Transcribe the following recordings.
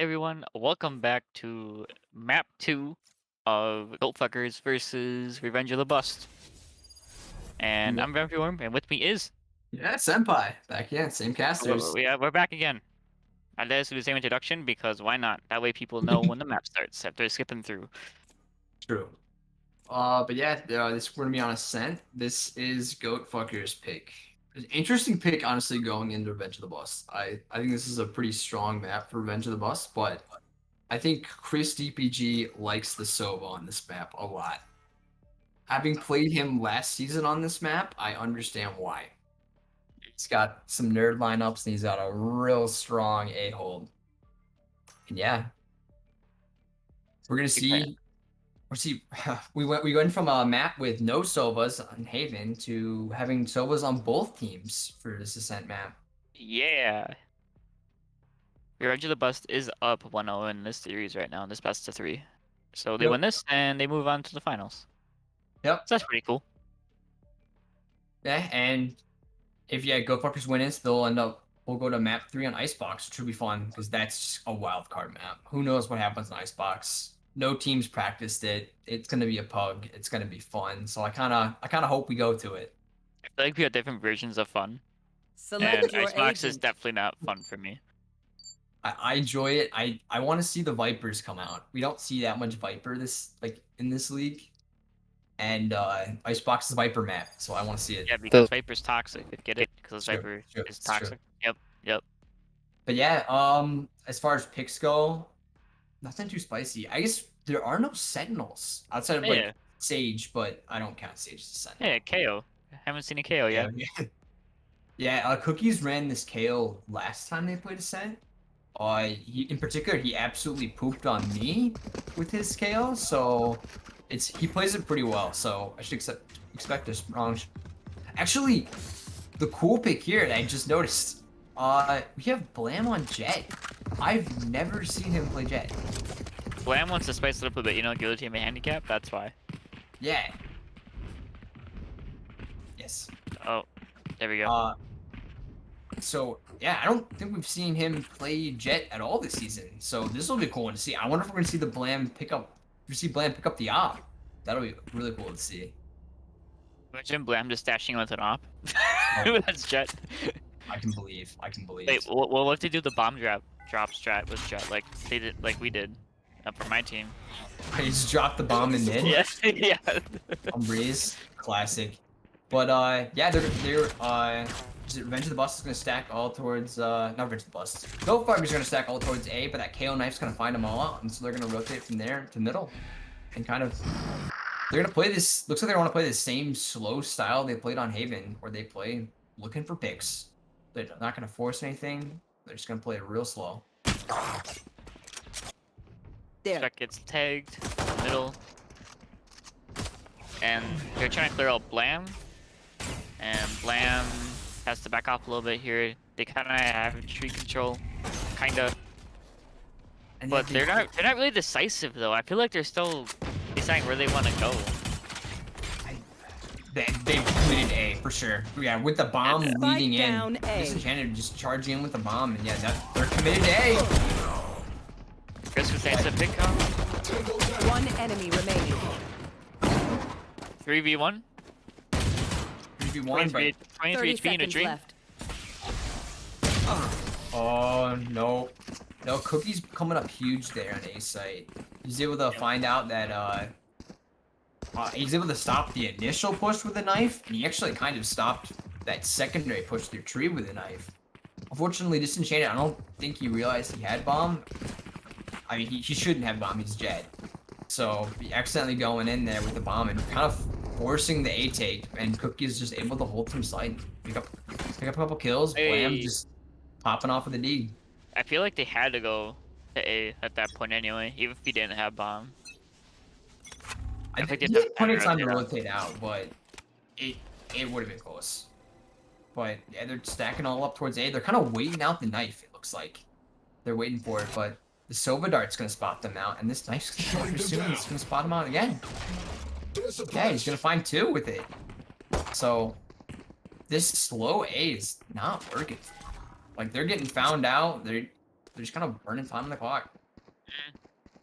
everyone, welcome back to map 2 of Goatfuckers versus Revenge of the Bust. And Yeah, I'm Vampire, and with me is yeah, Senpai. Back again, same casters. we're back again. I let us do the same introduction because why not? That way people know when the map starts after skipping through. True. But yeah, this we're gonna be on Ascent. This is Goat Fucker's pick. An interesting pick, honestly, going into Revenge of the Bust. I think this is a pretty strong map for Revenge of the Bust, but I think Chris DPG likes the Sova on this map a lot. Having played him last season on this map, I understand why. He's got some nerd lineups and he's got a real strong A-hold. And yeah, we're gonna Big fan. see. Or see, we went from a map with no Sovas on Haven to having Sovas on both teams for this Ascent map. Yeah. Revenge of the Bust is up 1-0 in this series right now in this best of 3. So they Yep. win this and they move on to the finals. Yep. So that's pretty cool. Yeah, and if yeah, Go Fuckers win this, they'll end up we'll go to map 3 on Icebox, which will be fun because that's a wild card map. Who knows what happens in Icebox? No teams practiced it. It's gonna be a pug. It's gonna be fun. So I kinda hope we go to it. I feel like we have different versions of fun. And Select your Icebox is agent. definitely not fun for me. I enjoy it. I want to see the Vipers come out. We don't see that much Viper this like in this league. And Icebox is Viper map, so I want to see it. Yeah, because Viper's toxic. Get it? Because True, Viper true, is it's true. toxic. Yep, yep. But yeah, as far as picks go, nothing too spicy. I guess there are no Sentinels outside of Yeah, like Sage, but I don't count Sage as a yeah, Sentinel. KO. Haven't seen a KO Yeah, yet. yeah. Yeah, Cookies ran this KO last time they played Ascent. In particular, he absolutely pooped on me with his KO, so he plays it pretty well. So I should expect a strong. Actually, the cool pick here that I just noticed, we have Blam on Jet. I've never seen him play Jet. Blam wants to spice it up a bit, give the team a handicap, that's why. Yeah. Yes. Oh, there we go. So yeah, I don't think we've seen him play Jet at all this season. So this will be cool to see. I wonder if we're gonna see the Blam pick up. We see Blam pick up the op. That'll be really cool to see. Imagine Blam just dashing with an op. Oh, That's Jet. I can believe. I can believe. Wait, what if they do the bomb drop strat with Jet, like they did, like we did, for my team? He just dropped the bomb and then Yeah, yeah. on Breeze. Classic. But yeah, they're Revenge of the Bust is gonna stack all towards not Revenge of the Bust. Go Farmers gonna stack all towards A, but that KO knife's gonna find them all out, and so they're gonna rotate from there to middle. And kind of they're gonna play this looks like they want to play the same slow style they played on Haven, where they play looking for picks. They're not gonna force anything, they're just gonna play it real slow. There. Check gets tagged, middle. And they're trying to clear out Blam. And Blam has to back off a little bit here. They kind of have tree control, kind of. And But they're not really decisive though. I feel like they're still deciding where they want to go. They committed A for sure. Yeah, with the bomb leading in. Down A. Disenchanted just charging in with the bomb, and yeah, they're committed to A. Chris was saying to pick up. One enemy remaining. 3v1. 3v1, but 23 30 HP in a seconds dream. left. oh no. No, Cookie's coming up huge there on A site. He's able to find out that he's able to stop the initial push with a knife, and he actually kind of stopped that secondary push through tree with a knife. Unfortunately, Disenchanted, I don't think he realized he had bomb. I mean, he shouldn't have bomb, he's Jed. So, he accidentally going in there with the bomb and kind of forcing the A take, and Cookie's just able to hold from side. Pick up a couple kills, Blam Hey. just popping off with a D. I feel like they had to go to A at that point anyway, even if he didn't have bomb. I think think they he have had plenty of time to rotate rotate out, but it would have been close. But yeah, they're stacking all up towards A. They're kind of waiting out the knife, it looks like. They're waiting for it, but the Sova Dart's gonna spot them out, and this knife's gonna go soon. It's gonna spot them out again. Yeah, he's gonna find two with it. So this slow A is not working. Like they're getting found out. They're just kind of burning time on the clock.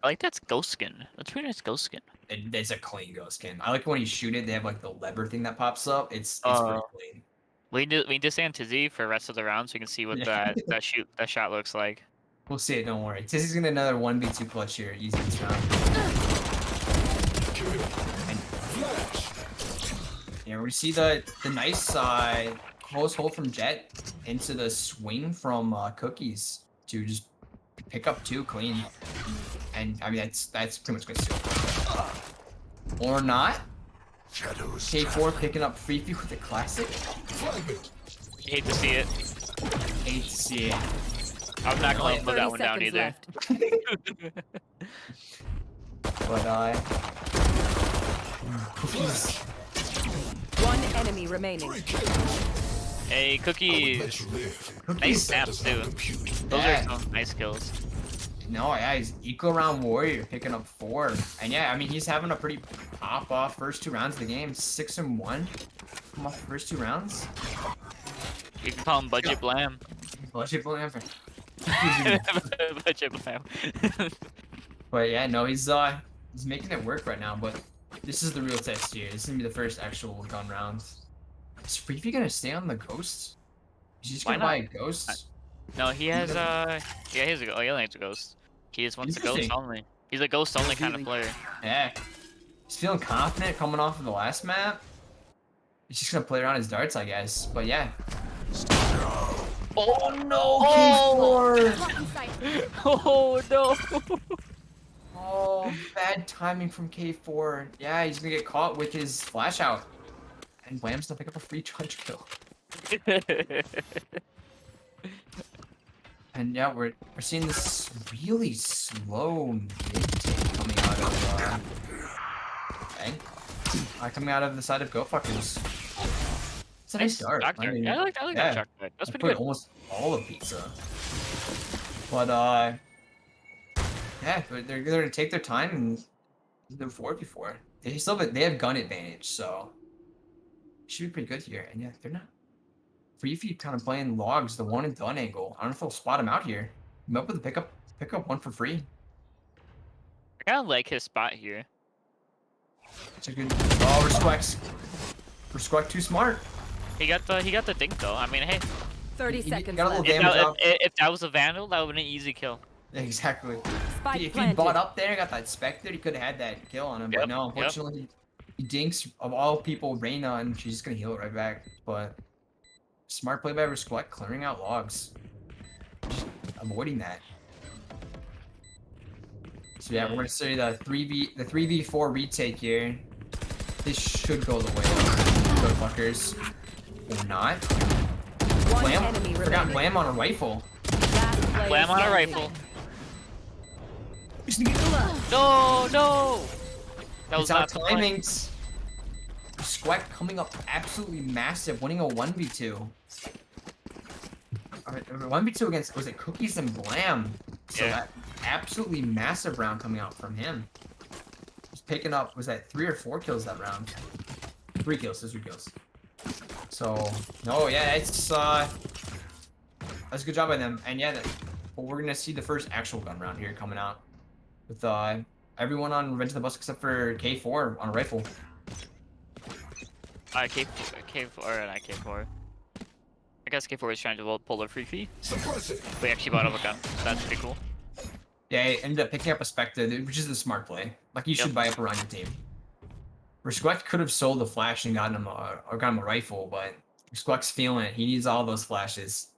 I like that's ghost skin. That's pretty nice ghost skin. It's a clean ghost skin. I like when you shoot it, they have like the lever thing that pops up. It's pretty clean. We need to stay on Tizzy for the rest of the round so we can see what Yeah. that shot looks like. We'll see it, don't worry. Tizzy's gonna another 1v2 clutch here, easy this round. And, yeah, we see the nice close hold from Jet into the swing from Cookies to just pick up 2 clean. And I mean that's pretty much gonna seal. Or not. K4 picking up free feed with the classic. Hate to see it. Hate to see it. I'm not gonna put 30 that one down seconds either. left. But Cookies. One enemy remaining. Hey, Cookies. Nice snaps too. Those Yeah. are some nice kills. No, yeah, he's equal round warrior picking up 4. And yeah, I mean he's having a pretty pop off first 2 rounds of the game. 6 and 1. Come off the first 2 rounds. You can call him Budget Blam. Budget blam. Budget Blam. But yeah, no, he's making it work right now. But this is the real test here. This is gonna be the first actual gun round. Is Freefy gonna stay on the ghost? He's just gonna buy a ghost. No, he has yeah, he has a, oh, he only has a ghost. He just wants a ghost Interesting. only. He's a ghost only kind of player. Yeah, he's feeling confident coming off of the last map. He's just gonna play around his darts, I guess. But yeah. Oh no! K4! Oh no! Oh, bad timing from K4. Yeah, he's gonna get caught with his flash out. And Blam's gonna pick up a free charge kill. And yeah, we're seeing this really slow mid take coming out of coming out of the side of Go Fuckers. It's a nice start. Doctor. Yeah, I like yeah, that shot. That's I pretty put good. almost all of pizza. But yeah, they're gonna take their time and do 4v4. They have gun advantage, so should be pretty good here. And yeah, they're not. Freefeed kind of playing logs, the one and done angle. I don't know if they'll spot him out here. I'm up with a pick up 1 for free. I kind of like his spot here. It's a good. Oh, Respect too smart. He got the dink though. I mean, hey, 30 He seconds got a little left. damage out. if that was a Vandal, that would have been an easy kill. Exactly. Spike If he planted. bought up there, got that Spectre, he could have had that kill on him. Yep, But no, yep. unfortunately, he dinks of all people Reyna, and she's just gonna heal it right back. But smart play by Respect, clearing out logs, just avoiding that. So yeah, we're gonna see the 3v4 retake here. This should go the way of the fuckers. Or not. One Blam, enemy forgot remaining. Blam on a rifle. Last player Blam on a standing. rifle. No, no. That was It's out not the plan. timings. Squack coming up absolutely massive, winning a 1v2. Alright, 1v2 against, was it Cookies and Blam? So Yeah. that absolutely massive round coming out from him. He's picking up, was that 3 or 4 kills that round? 3 kills, 3 kills. So, no, yeah, it's, that's a good job by them. And yeah, but we're gonna see the first actual gun round here coming out. With, everyone on Revenge of the Bus except for K4 on a rifle. K4, not K4. I guess K4 is trying to pull a free fee. We actually bought up a gun. That's pretty cool. Yeah, he ended up picking up a Spectre, which is the smart play. Like, you should buy up around your team. Respect could have sold the flash and gotten him a rifle, but Respect's feeling it. He needs all those flashes.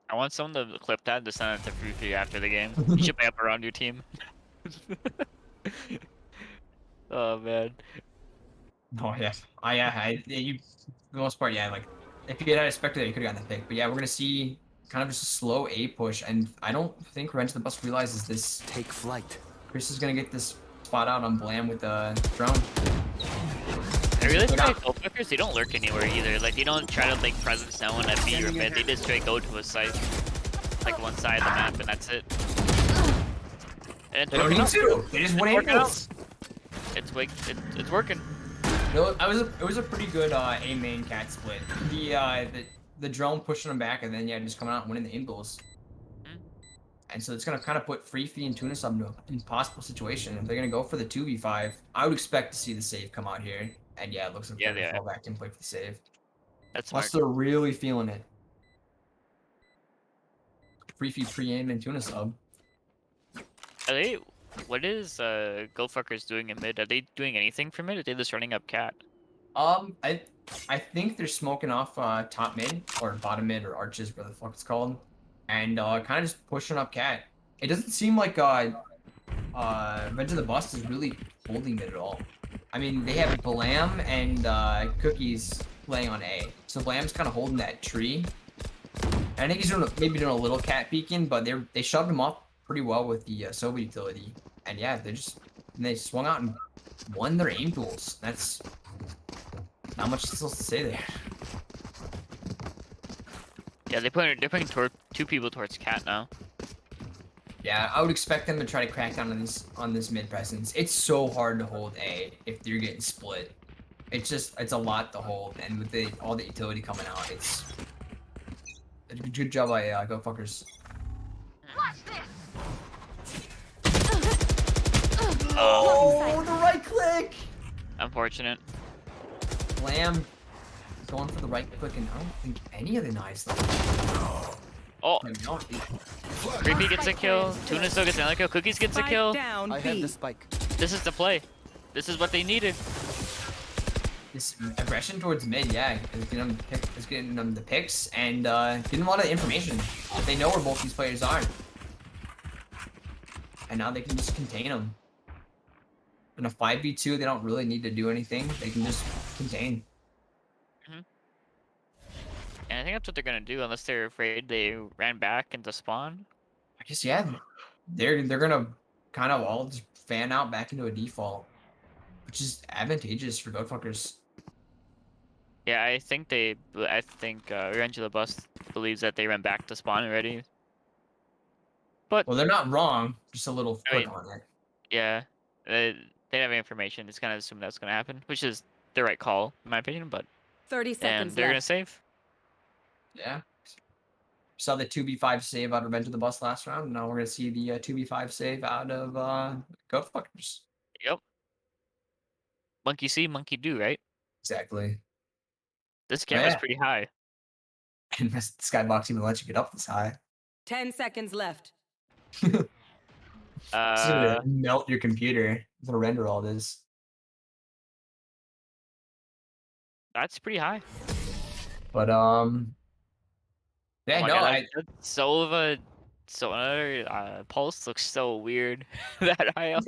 I want someone to clip that and to send it to free fee after the game. You should buy up around your team. Oh man. Oh yeah, you, for the most part, yeah. Like, if you had a Spectre, you could have gotten the pick. But yeah, we're gonna see kind of just a slow A push, and I don't think Revenge of the Bus realizes this. Take flight. Chris is gonna get this spot out on Blam with the drone. I really feel like goalkeepers, they don't lurk anywhere either. Like, they don't try to make presence now and be your mid. They just straight go to a site, like one side of the map, and that's it. And They don't need to. They just went working angles. It's working. No, it was a pretty good A main cat split. The drone pushing them back, and then yeah, just coming out and winning the angles. And so it's gonna kind of put Freefy and Tuna Sub in an impossible situation. If they're gonna go for the 2v5, I would expect to see the save come out here. And yeah, it looks like Yeah, they're yeah. gonna fall back and play for the save. That's Plus smart. they're really feeling it. Freefy pre-aim and Tuna Sub. Are they? What is Goldfuckers doing in mid? Are they doing anything for mid? Or are they just running up cat? I think they're smoking off top mid or bottom mid or arches, whatever the fuck it's called, and kind of just pushing up cat. It doesn't seem like Revenge of the Bust is really holding mid at all. I mean, they have Blam and Cookies playing on A, so Blam's kind of holding that tree. And I think he's maybe doing a little cat peeking, but they shoved him off pretty well with the Soba utility. And yeah, they swung out and won their aim duels. That's not much else to say there. Yeah, they're putting two people towards cat now. Yeah, I would expect them to try to crack down on this mid presence. It's so hard to hold A if you're getting split. It's a lot to hold, and with all the utility coming out, it's a good job by Goldfuckers. Oh, the right click! Unfortunate. Lamb going for the right click, and I don't think any of the knives though. Oh, Maybe not. Creepy gets a kill. Tuna still gets another kill. Cookies gets a Spike kill. down I have B. the spike. This is the play. This is what they needed. This aggression towards mid, yeah, is getting them the picks and getting a lot of information. They know where both these players are, and now they can just contain them. In a 5v2, they don't really need to do anything. They can just contain. And I think that's what they're gonna do, unless they're afraid they ran back into spawn. I guess yeah, they're gonna kind of all just fan out back into a default, which is advantageous for Goatfuckers. Yeah, I think Revenge of the Bust believes that they ran back to spawn already. But Well, they're not wrong, just a little I quick mean, on it. yeah, they have information. It's kind of assume that's gonna happen, which is the right call in my opinion. But 30 and seconds they're gonna left. save. Yeah. Saw the 2v5 save out of Revenge of the Bus last round. Now we're gonna see the 2v5 save out of Goatfuckers. Yep. Monkey see, monkey do, right? Exactly. This camera's yeah. pretty high. And this skybox even lets you get up this high. 10 seconds left. It's gonna melt your computer. It's gonna render all this. That's pretty high. But yeah, Oh my no, God, so another pulse looks so weird that high up.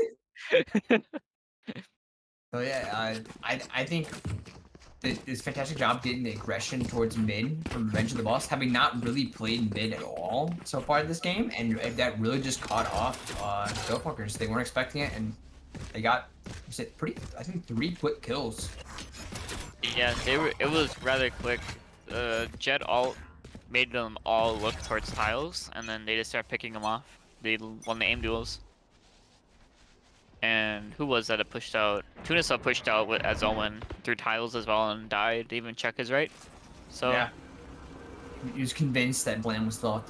so yeah, I think this fantastic job getting the aggression towards mid from Revenge of the Boss, having not really played mid at all so far this game, and that really just caught off Goatfuckers. They weren't expecting it, and they got I think 3 quick kills. Yeah, it was rather quick. Jet ult made them all look towards tiles, and then they just start picking them off. They won the aim duels. And who was that that pushed out? Tunisa pushed out as Owen through tiles as well and died. They even check his right. So Yeah. He was convinced that Blam was still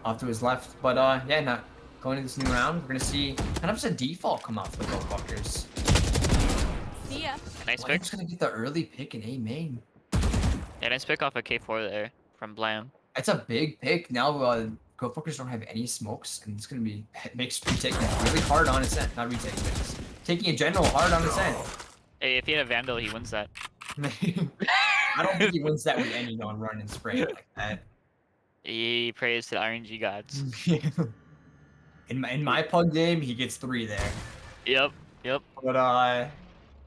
off to his left. But yeah, not going into this new round, we're gonna see kind of just a default come out for the Goatfuckers. See ya. nice pick. Blam's gonna get the early pick in A main. Yeah, nice pick off a K4 there from Blam. That's a big pick. Now Goatfuckers don't have any smokes, and it's gonna be makes retaking it really hard on its end. Not retaking, but just taking in general hard on its end. Hey, if he had a Vandal, he wins that. I don't think he wins that with any non-run and spray like that. He prays to the RNG gods. in my pug game, he gets 3 there. Yep. But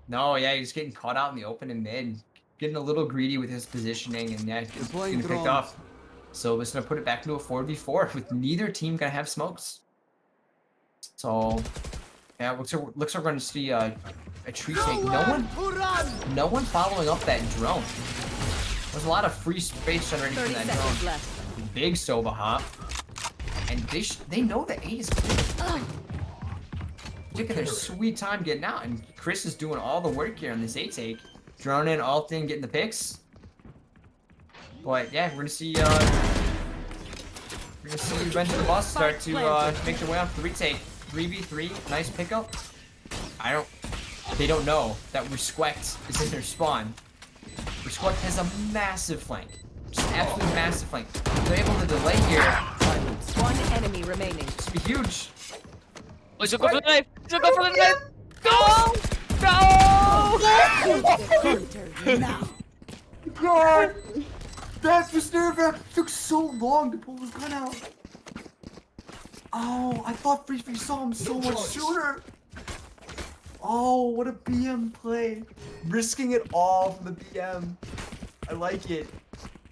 no, yeah, he's getting caught out in the open and mid, getting a little greedy with his positioning, and yeah, getting picked off. So it's gonna put it back into a 4v4 with neither team gonna have smokes. So yeah, looks like we're gonna see a tree take. No one following up that drone. There's a lot of free space generating 30 from that seconds drone. left. Big Soba hop, and they know that A is clear. Taking their sweet time getting out, and Chris is doing all the work here on this A take, droning, ulting, getting the picks. But yeah, we're gonna see You're gonna see Revenge of the Boss start to make their way off the retake. 3v3, nice pickup. They don't know that Respect is in their spawn. Respect has a massive flank. Just an absolute massive flank. They're able to delay here. One enemy remaining. This would be huge. Let's go for the knife! Let's go for the knife! Go! Now. God! That Reserve took so long to pull his gun out. Oh, I thought Free saw him so much sooner. Oh, what a BM play. Risking it all for the BM. I like it.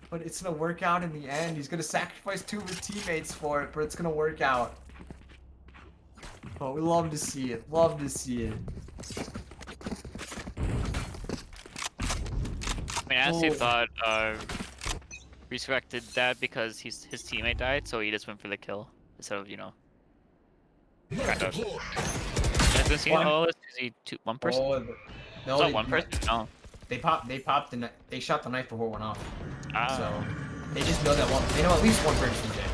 But it's gonna work out in the end. He's gonna sacrifice 2 of his teammates for it, but it's gonna work out. Oh, we love to see it. Love to see it. I mean, I honestly thought Respect did that because his teammate died, so he just went for the kill instead of, you know, kind of. Has this seen all this? Is he one person? Oh, no, Is that one person? No. They shot the knife before it went off. Ah. So they just know that they know at least one person's dead.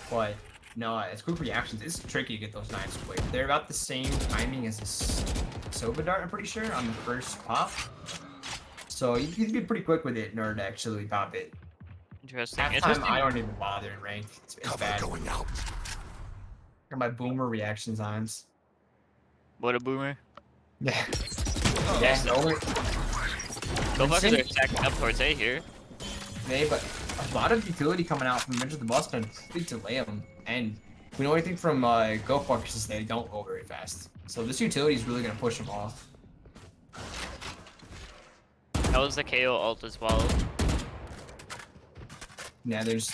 But no, it's quick reactions. It's tricky to get those knives quick. They're about the same timing as this Sova dart, I'm pretty sure, on the first pop. So you can be pretty quick with it in order to actually pop it. Interesting. Half time, I don't even bother in rank. It's bad. Going out. Or my boomer reaction times. What a boomer. Yeah. Yeah, no. Go fuckers are stacking up towards A here. But a lot of utility coming out from Revenge of the Boss and they delay them. And we know anything from Go Fuckers is they don't go very fast. So this utility is really gonna push them off. That was the KO ult as well. Yeah, it's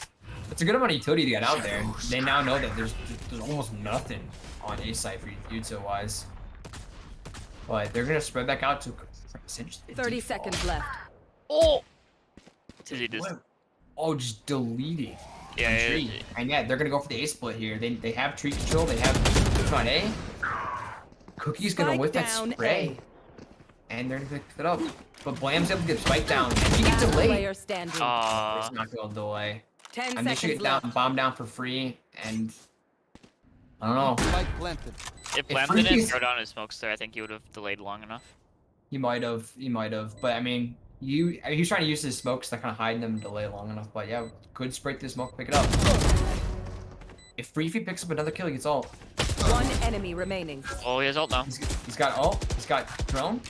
a good amount of utility to get out there. They now know that there's almost nothing on A site for util wise. But they're gonna spread back out to essentially 30 seconds left. Oh! Did he just... Oh, just deleting. Yeah, Tree. And yeah, they're gonna go for the A split here. They have tree control. They have on A. Cookie's gonna Spike whip that down spray, and they're gonna pick it up. But Blam's able to get spiked down. And he gets delayed. Player standing. It's not gonna delay. 10 And they should seconds get down, left. bomb down for free. And I don't know. If Blam didn't throw down his smokester, I think he would have delayed long enough. He might have. But I mean, he was trying to use his smokes to kind of hide them and delay long enough. But yeah, good spray through the smoke, pick it up. If Freefy picks up another kill, he gets ult. One enemy remaining. Oh, he has ult now. He's got ult. He's got drone.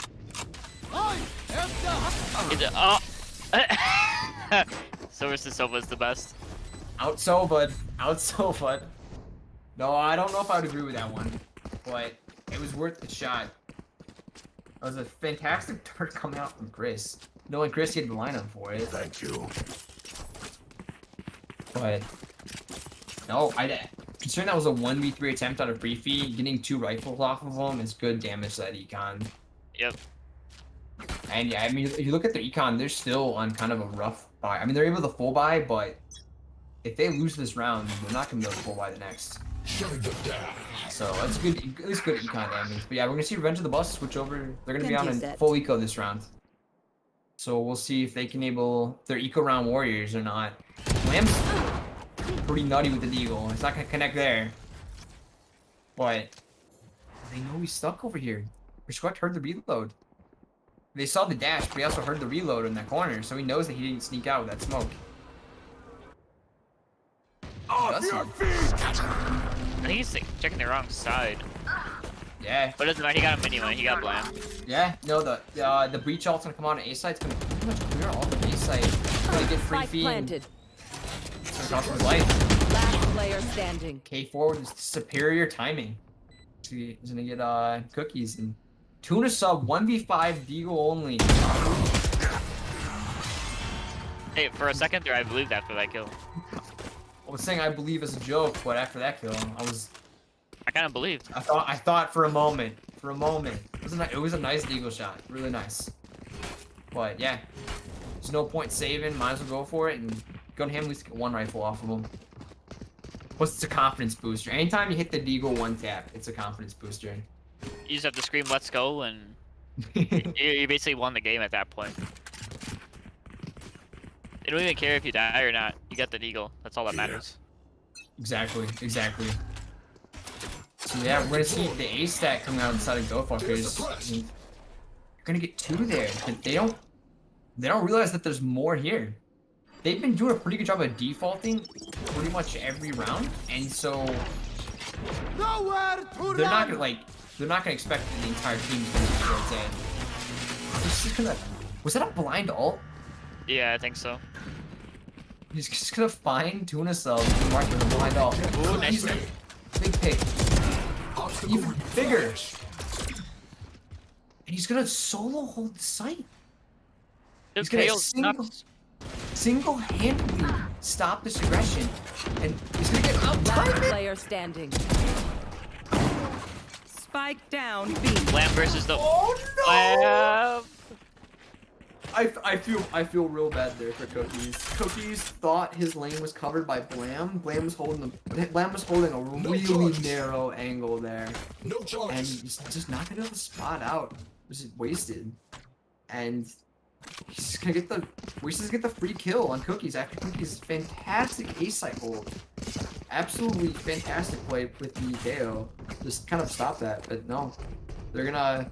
So versus Sova is the best. Out Sova. No, I don't know if I would agree with that one, but it was worth the shot. It was a fantastic dart coming out from Chris. Knowing Chris, he had to line up for it. Thank you. But no, considering that was a 1v3 attempt out of Freefy, getting 2 rifles off of him is good damage to that econ. Yep. And yeah, I mean, if you look at their econ, they're still on kind of a rough buy. I mean, they're able to full buy, but if they lose this round, they're not gonna be able to full buy the next. So that's good, at least good econ damage. But yeah, we're gonna see Revenge of the Boss switch over. They're gonna be on a full eco this round. So we'll see if they can enable their eco round warriors or not. Lamb's pretty nutty with the deagle. It's not gonna connect there. But they know he's stuck over here. Respect heard the reload. They saw the dash, but he also heard the reload in that corner, so he knows that he didn't sneak out with that smoke. Off your feet! I think he's checking the wrong side. Yeah. But it doesn't matter, he got a mini one, he got Blam. Yeah, no, the breach ult's gonna come on A side. It's gonna pretty much clear all the A side. It's gonna get free Spike feed. planted. It's gonna cost his life. Last player standing. K4 with superior timing. He's gonna get cookies and tuna sub 1v5 deagle only. Hey, for a second there, I believed after that kill. I was saying I believe as a joke, but after that kill, I kind of believed. I thought for a moment. It was a nice deagle shot, really nice. But yeah, there's no point saving. Might as well go for it and go to him. At least get 1 rifle off of him. Plus, it's a confidence booster. Anytime you hit the deagle 1 tap, it's a confidence booster. You just have to scream, "Let's go," and you basically won the game at that point. They don't even care if you die or not. You get the eagle. That's all that matters. Exactly. So yeah, we're gonna see the A stack coming out inside of GoFuckers. You're gonna get 2 there, but they don't realize that there's more here. They've been doing a pretty good job of defaulting pretty much every round, and so they're not gonna expect the entire team to be towards A. He's just gonna. Was that a blind ult? Yeah, I think so. He's just gonna find Tuna Sub and mark with a blind ult. Ooh, nice. Big pick. Even bigger. And he's gonna solo hold the site. He's gonna single-handedly stop this aggression, and he's gonna get out. Last player standing. Spike down B. Lamb versus the. Oh no! Lamb. I feel real bad there for Cookies. Cookies thought his lane was covered by Blam. Blam was holding a really narrow angle there. No choice. And he's just not gonna be able to spot out. It was wasted. And he's gonna get the free kill on Cookies after Cookies' fantastic ace cycle. Absolutely fantastic play with the KO. Just kind of stop that, but no. They're gonna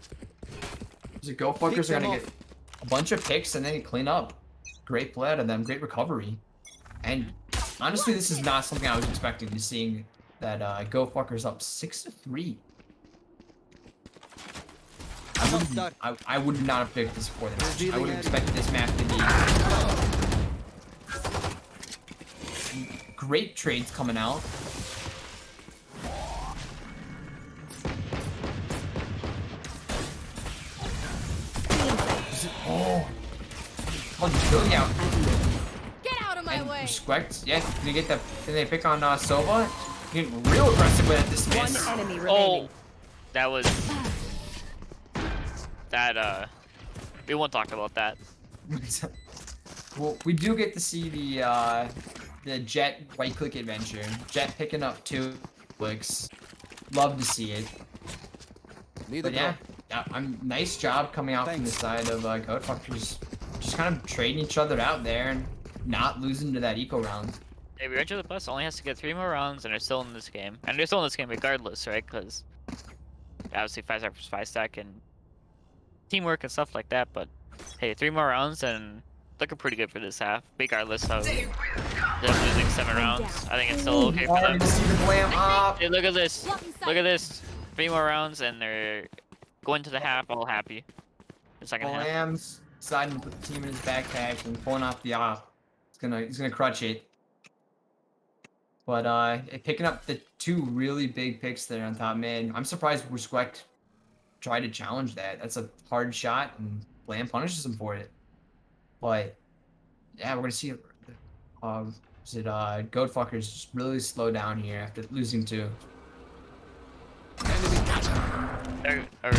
GoFuckers are gonna get a bunch of picks and then clean up. Great play out of them, great recovery. And honestly, this is not something I was expecting, to seeing that GoFuckers up 6-3. I would not have picked this for the match. I would have expected this map to be great trades coming out. Oh, Billy out. Get out of my And way. Respect. Yeah, they get the. Then they pick on Sova. Getting real aggressive with this One miss. enemy remaining. Oh, that was. That we won't talk about that. Well, we do get to see the Jet right-click adventure. Jet picking up 2 clicks. Love to see it. But yeah, nice job coming out from the side of GoFuckers. Just kind of trading each other out there and not losing to that eco round. Hey, Revenge of the Bus only has to get 3 more rounds, and they're still in this game. And they're still in this game regardless, right? Because obviously 5-stack versus 5-stack and teamwork and stuff like that. But hey, 3 more rounds and looking pretty good for this half, regardless of them losing 7 rounds. I think it's still okay for them. To see the Blam up. Hey, look at this! Look at this! 3 more rounds, and they're going to the half, all happy. The second half. Blam's deciding to put the team in his backpack and pulling off the op. He's gonna crutch it. But picking up the 2 really big picks there on top mid. I'm surprised Respect tried to challenge that. That's a hard shot, and Blam punishes him for it. But yeah, we're gonna see GoFuckers just really slow down here after losing 2.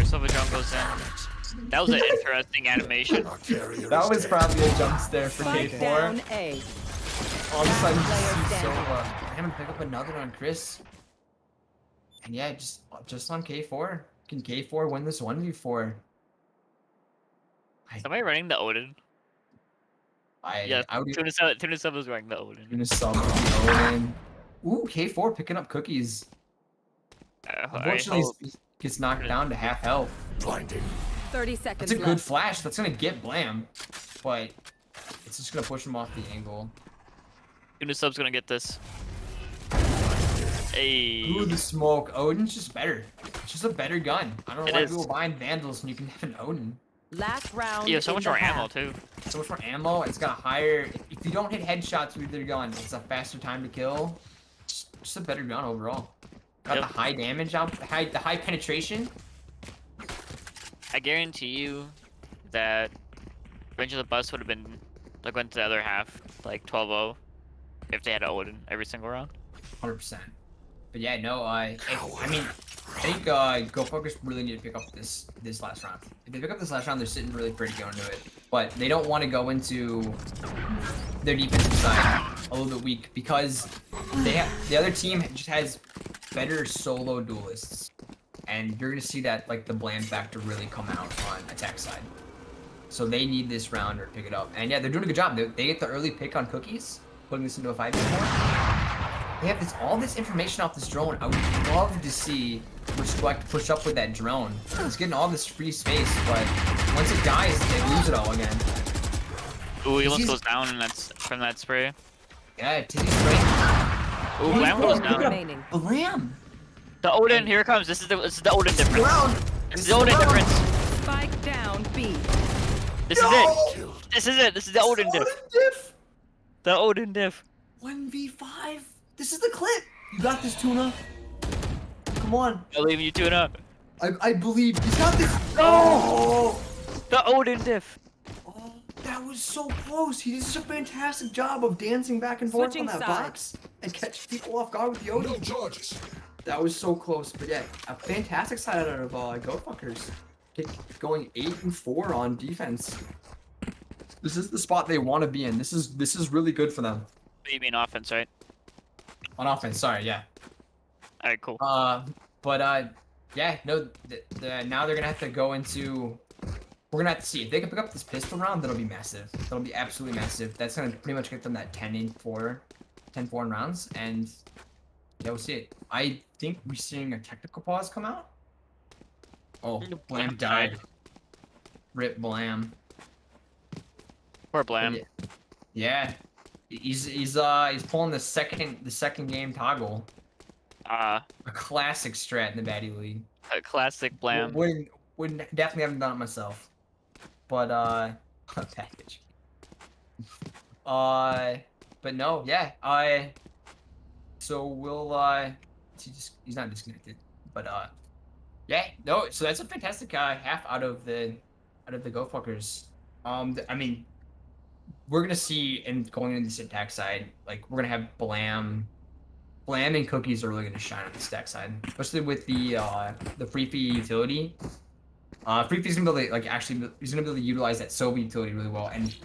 Silver Drum goes in. That was an interesting animation. That was probably a jump scare for Spike down K4. A. All of a sudden, Player you see standing. Blam pick up another on Chris. And yeah, just on K4. Can K4 win this 1v4? Somebody running the Odin? Yeah, I would Tuna Sub was wearing the Odin. gonna sub the Odin. Ooh, K4 picking up Cookies. Unfortunately, he gets knocked down to half health. Blinding. 30 seconds That's a good left. flash. That's gonna get Blam, but it's just gonna push him off the angle. Tuna Sub's gonna get this. Hey. Ooh, the smoke. Odin's just better. It's just a better gun. I don't know It why is. people are buying Vandals and you can have an Odin. Last round. Yeah, so in much the more half. ammo too. So much more ammo. It's got a higher. If you don't hit headshots with your gun, it's a faster time to kill. Just a better gun overall. Got Yep. the high damage out, the high penetration. I guarantee you that Revenge of the Bus would have been like went to the other half, like 12-0, if they had Odin every single round. 100%. But yeah, no, I mean, I think GoFuckers really need to pick up this last round. If they pick up this last round, they're sitting really pretty going into it. But they don't want to go into their defensive side a little bit weak because the other team just has better solo duelists, and you're gonna see that like the Blam factor really come out on attack side. So they need this round or pick it up. And yeah, they're doing a good job. They get the early pick on Cookies, putting this into a 5v4. They have all this information off this drone. I would love to see Respect push up with that drone. It's getting all this free space, but once it dies, they lose it all again. Ooh, he almost goes down and that's from that spray. Yeah, Tizzy's right. Ooh, Blam goes down. Remaining. Blam! The Odin, here it comes. This is the Odin difference. Round! This is the Odin difference. Spike down B. This is it. This is it. This is the Odin diff. diff! The Odin diff. 1v5. This is the clip. You got this, Tuna. Come on. I leave you tune up. I believe he's got this. Oh! The Odin diff. Oh, that was so close. He did such a fantastic job of dancing back and forth Switching on that sides. box and catching people off guard with the Odin. No charges. That was so close, but yeah, a fantastic side out of GoFuckers. Going 8-4 on defense. This is the spot they want to be in. This is really good for them. You mean offense, right? On offense, sorry, yeah. Alright, cool. Yeah, no, now they're gonna have to go into. We're gonna have to see if they can pick up this pistol round. That'll be massive. That'll be absolutely massive. That's gonna pretty much get them that 10-4 in rounds, and yeah, we'll see it. I think we're seeing a technical pause come out. Oh, Blam died. Rip Blam. Poor Blam. Yeah, he's pulling the second game toggle. A classic strat in the Baddy League. A classic Blam. Wouldn't definitely haven't done it myself. But package. But no, yeah. So we'll he's not disconnected. But yeah, no, so that's a fantastic half out of the GoFuckers. I mean, we're gonna see going into this attack side, like we're gonna have Blam and Cookies are really gonna shine on the stack side, especially with the free fee utility. Free fee's gonna be able to he's gonna be able to utilize that Sova utility really well, and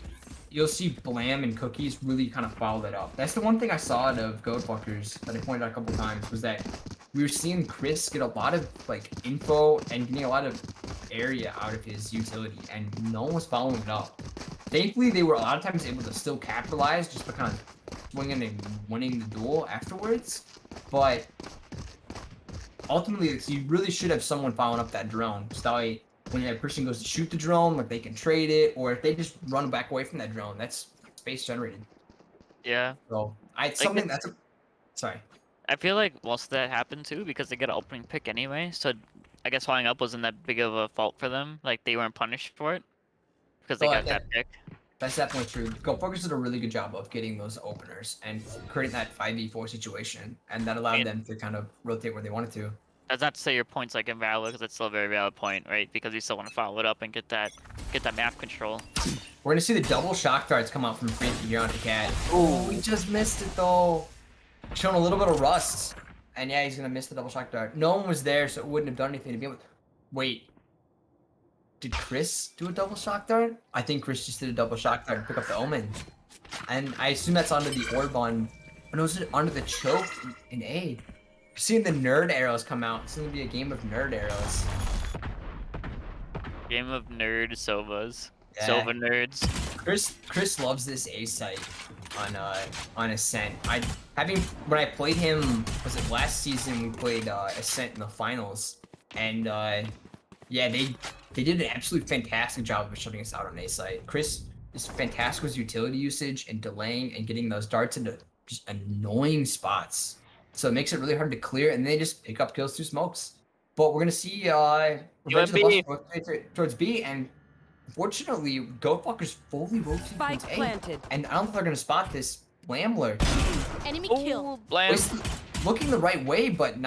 you'll see Blam and Cookies really kind of follow that up. That's the one thing I saw out of Goatfuckers that I pointed out a couple times was that we were seeing Chris get a lot of info and getting a lot of area out of his utility, and no one was following it up. Thankfully, they were a lot of times able to still capitalize just by kind of swinging and winning the duel afterwards. But ultimately, you really should have someone following up that drone. So that way, when that person goes to shoot the drone, they can trade it, or if they just run back away from that drone, that's space generated. Yeah. So sorry. I feel like most of that happened too because they get an opening pick anyway. So I guess following up wasn't that big of a fault for them. Like they weren't punished for it because they got that pick. That's definitely true. GoFuckers did a really good job of getting those openers and creating that 5v4 situation, and that allowed them to kind of rotate where they wanted to. That's not to say your point's invalid, because it's still a very valid point, right? Because you still want to follow it up and get that map control. We're gonna see the double shock darts come out from Freaky here on the cat. Oh, we just missed it though. Showing a little bit of rust, and yeah, he's gonna miss the double shock dart. No one was there, so it wouldn't have done anything to be able. Wait. Did Chris do a double shock dart? I think Chris just did a double shock dart and pick up the omen. And I assume that's onto the orb on. Or no, is it onto the choke in A? We're seeing the nerd arrows come out. It's gonna be a game of nerd arrows. Game of nerd Sovas. Yeah. Sova nerds. Chris loves this A site on Ascent. When I played him, was it last season? We played Ascent in the finals, and yeah, they did an absolutely fantastic job of shutting us out on A site. Chris is fantastic with utility usage and delaying and getting those darts into just annoying spots. So it makes it really hard to clear, and they just pick up kills through smokes. But we're gonna see Revenge of the Bus rotate towards B, and unfortunately, GoFuckers fully rotate Spike towards A. planted. And I don't think they're gonna spot this Blam lurk. Enemy Oh, kill. Blam. It's looking the right way, but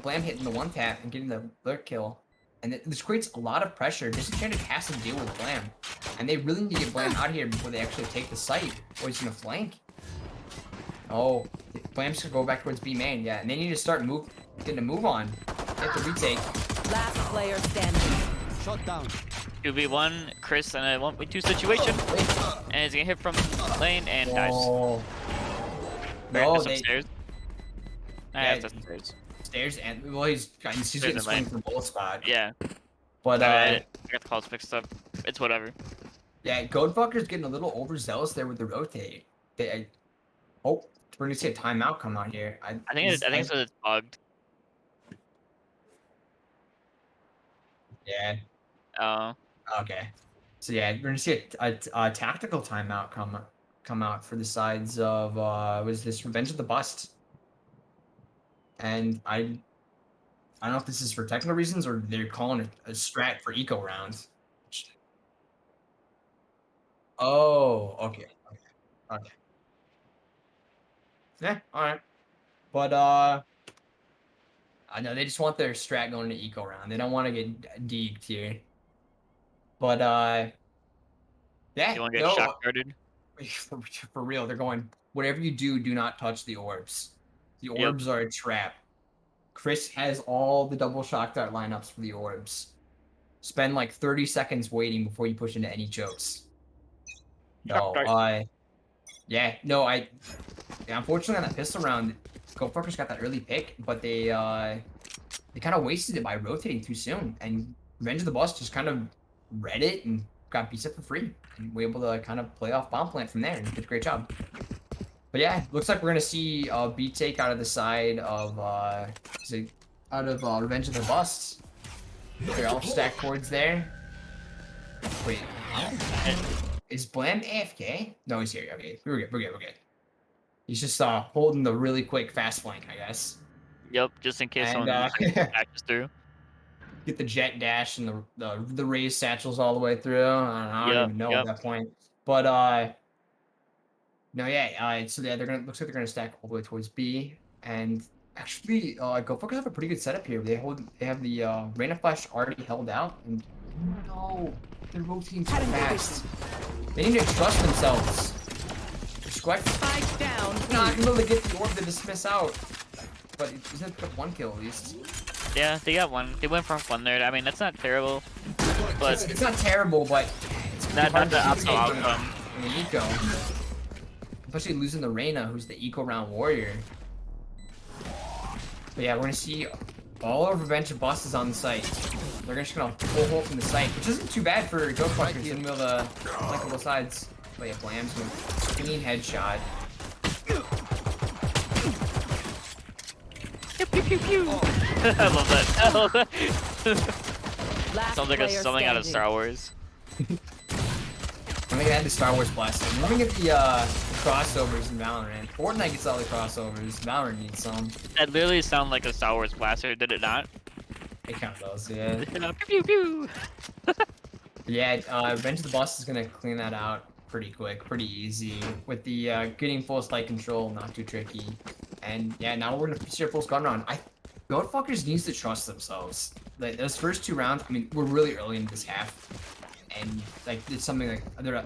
Blam hitting the one tap and getting the lurk kill. And this creates a lot of pressure. Disenchanted has to deal with Blam. And they really need to get Blam out of here before they actually take the site, or he's gonna flank. Oh, Blam's gonna go back towards B main, yeah. And they need to start getting a move on. They have to retake. Last player standing. Shut down. 2v1, Chris in a 1v2 situation. And he's gonna hit from lane and dies. Oh. No, No, upstairs. Yeah, That's upstairs. Stairs and well, he's getting in swung lane. from both spot. Yeah. But I got the calls mixed up. It's whatever. yeah, GoFuckers getting a little overzealous there with the rotate. Oh, we're gonna see a timeout come out here. I think it's because it's bugged. Yeah. Oh, Okay. So yeah, we're gonna see a tactical timeout come out for the sides of was this Revenge of the Bust, and I don't know if this is for technical reasons or they're calling it a strat for eco rounds. Oh, okay, okay. Yeah, all right. But I know they just want their strat going to eco round. They don't want to get deeked here. But yeah, you want to get no, shock guarded? for real, they're going. Whatever you do, do not touch the orbs. The Yep. orbs are a trap. Chris has all the double shock dart lineups for the orbs. Spend like 30 seconds waiting before you push into any chokes. Shock No, dart. yeah, unfortunately on that pistol round, Goldfuckers got that early pick, but they kind of wasted it by rotating too soon, and Revenge of the Boss just kind of read it and got beat up for free, and we're able to kind of play off bomb plant from there and did a great job. But yeah, looks like we're gonna see a beat take out of the side of Revenge of the Bust. They're all stacked towards there. Wait, is Blam AFK? No, he's here. Okay, we're good. He's just holding the really quick fast flank, I guess. Yep, just in case And, someone passes through. Get the jet dash and the raised satchels all the way through. I don't even know at that point. But no, yeah. So yeah, looks like they're gonna stack all the way towards B. And actually, GoFocus have a pretty good setup here. They have the Rain of Flash already held out, and no, they're rotating so fast. They need to trust themselves. Spike down. Not gonna be able to get the orb to dismiss out. But isn't it one kill at least? Yeah, they got one. They went from one there. I mean, that's not terrible. But It's not terrible, but it's not hard the to optimal take outcome. in the eco. Especially losing the Reyna, who's the eco round warrior. But yeah, we're gonna see all of Revenge of Bosses on the site. They're just gonna pull hole from the site, which isn't too bad for Ghostbusters in the middle of the flankable sides. But yeah, Blam's with a clean headshot. Pew, pew, pew, pew. I love that. Last Sounds like player something out of standing. Star Wars. I'm gonna add the Star Wars blaster. We're gonna get the crossovers in Valorant. Fortnite gets all the crossovers. Valorant needs some. That literally sounded like a Star Wars blaster, did it not? It kind of does, yeah. Pew, pew, pew. Yeah, Revenge of the Boss is gonna clean that out pretty quick, pretty easy. With the getting full sight control, not too tricky. And yeah, now we're gonna see our full gun round. Goatfuckers needs to trust themselves. Like those first two rounds, I mean, we're really early in this half, and like it's something like